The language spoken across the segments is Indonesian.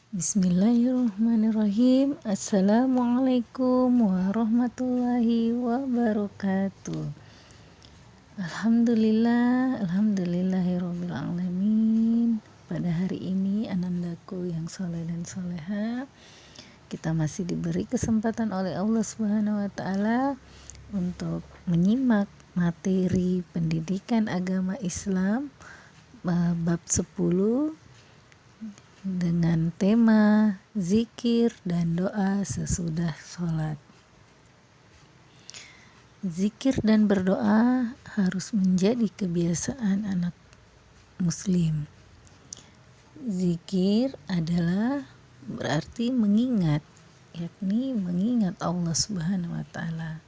Bismillahirrahmanirrahim. Assalamualaikum warahmatullahi wabarakatuh. Alhamdulillahirabbil alamin. Pada hari ini anandaku yang soleh dan soleha, kita masih diberi kesempatan oleh Allah Subhanahu wa taala untuk menyimak materi pendidikan agama Islam bab 10 dengan tema zikir dan doa sesudah sholat. Zikir dan berdoa harus menjadi kebiasaan anak muslim. Zikir adalah berarti mengingat, yakni mengingat Allah Subhanahu wa taala.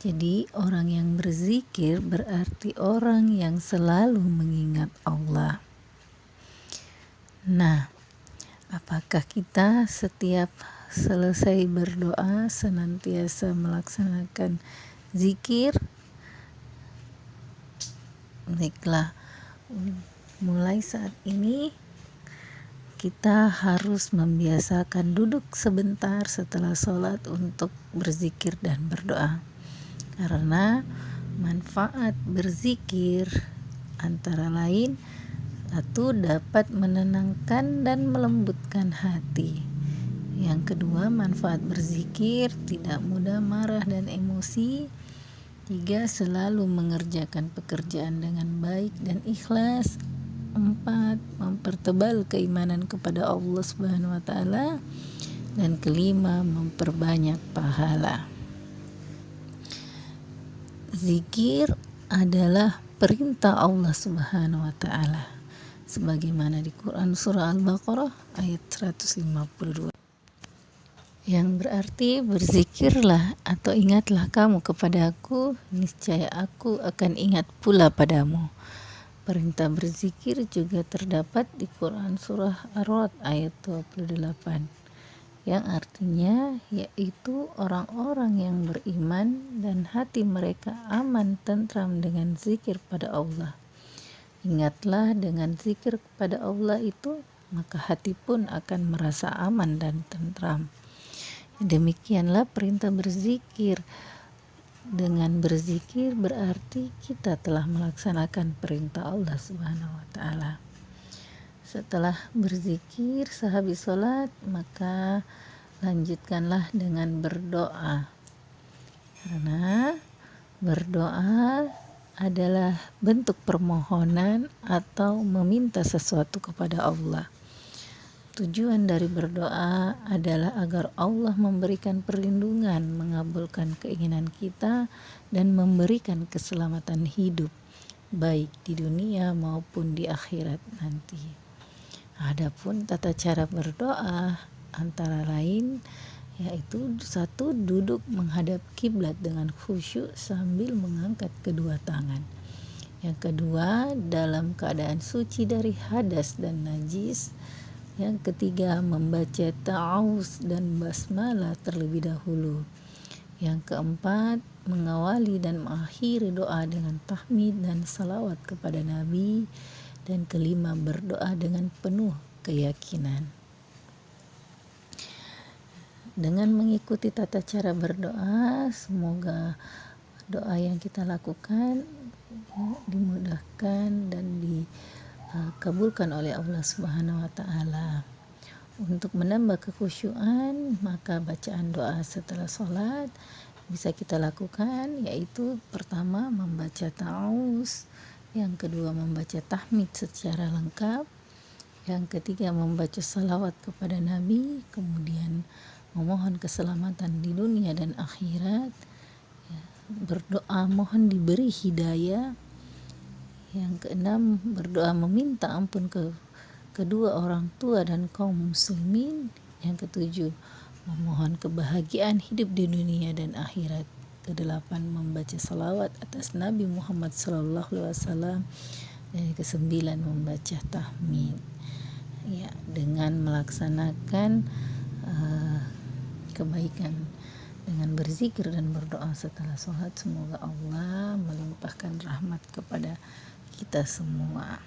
Jadi orang yang berzikir berarti orang yang selalu mengingat Allah. Nah, apakah kita setiap selesai berdoa senantiasa melaksanakan zikir? Baiklah, mulai saat ini kita harus membiasakan duduk sebentar setelah sholat untuk berzikir dan berdoa. Karena manfaat berzikir antara lain satu, dapat menenangkan dan melembutkan hati. Yang kedua, manfaat berzikir tidak mudah marah dan emosi. 3, selalu mengerjakan pekerjaan dengan baik dan ikhlas. 4, mempertebal keimanan kepada Allah Subhanahu wa taala. Dan kelima, memperbanyak pahala. Zikir adalah perintah Allah Subhanahu wa taala, sebagaimana di Quran surah Al-Baqarah ayat 152, yang berarti berzikirlah atau ingatlah kamu kepada aku, niscaya aku akan ingat pula padamu. Perintah berzikir juga terdapat di Quran surah Ar-Ra'd ayat 28, yang artinya yaitu orang-orang yang beriman dan hati mereka aman tentram dengan zikir pada Allah. Ingatlah dengan zikir kepada Allah itu, maka hati pun akan merasa aman dan tentram. Demikianlah perintah berzikir. Dengan berzikir berarti kita telah melaksanakan perintah Allah Subhanahu wa taala. Setelah berzikir sehabis sholat, maka lanjutkanlah dengan berdoa. Karena berdoa adalah bentuk permohonan atau meminta sesuatu kepada Allah. Tujuan dari berdoa adalah agar Allah memberikan perlindungan, mengabulkan keinginan kita, dan memberikan keselamatan hidup, baik di dunia maupun di akhirat nanti. Adapun tata cara berdoa antara lain yaitu 1, duduk menghadap kiblat dengan khusyuk sambil mengangkat kedua tangan. Yang kedua, dalam keadaan suci dari hadas dan najis. Yang ketiga, membaca ta'awuz dan basmalah terlebih dahulu. Yang keempat, mengawali dan mengakhiri doa dengan tahmid dan salawat kepada Nabi. Dan kelima, berdoa dengan penuh keyakinan. Dengan mengikuti tata cara berdoa, semoga doa yang kita lakukan dimudahkan dan dikabulkan oleh Allah Subhanahu wa taala. Untuk menambah kekhusyuan, maka bacaan doa setelah sholat bisa kita lakukan, yaitu pertama membaca ta'awuz, yang kedua membaca tahmid secara lengkap, yang ketiga membaca salawat kepada Nabi, kemudian memohon keselamatan di dunia dan akhirat, berdoa mohon diberi hidayah. Yang keenam, berdoa meminta ampun ke kedua orang tua dan kaum muslimin. Yang ketujuh, memohon kebahagiaan hidup di dunia dan akhirat. Kedelapan, membaca salawat atas Nabi Muhammad SAW. Dan kesembilan, membaca tahmid. Ya, dengan melaksanakan kebaikan dengan berzikir dan berdoa setelah sholat, semoga Allah melimpahkan rahmat kepada kita semua.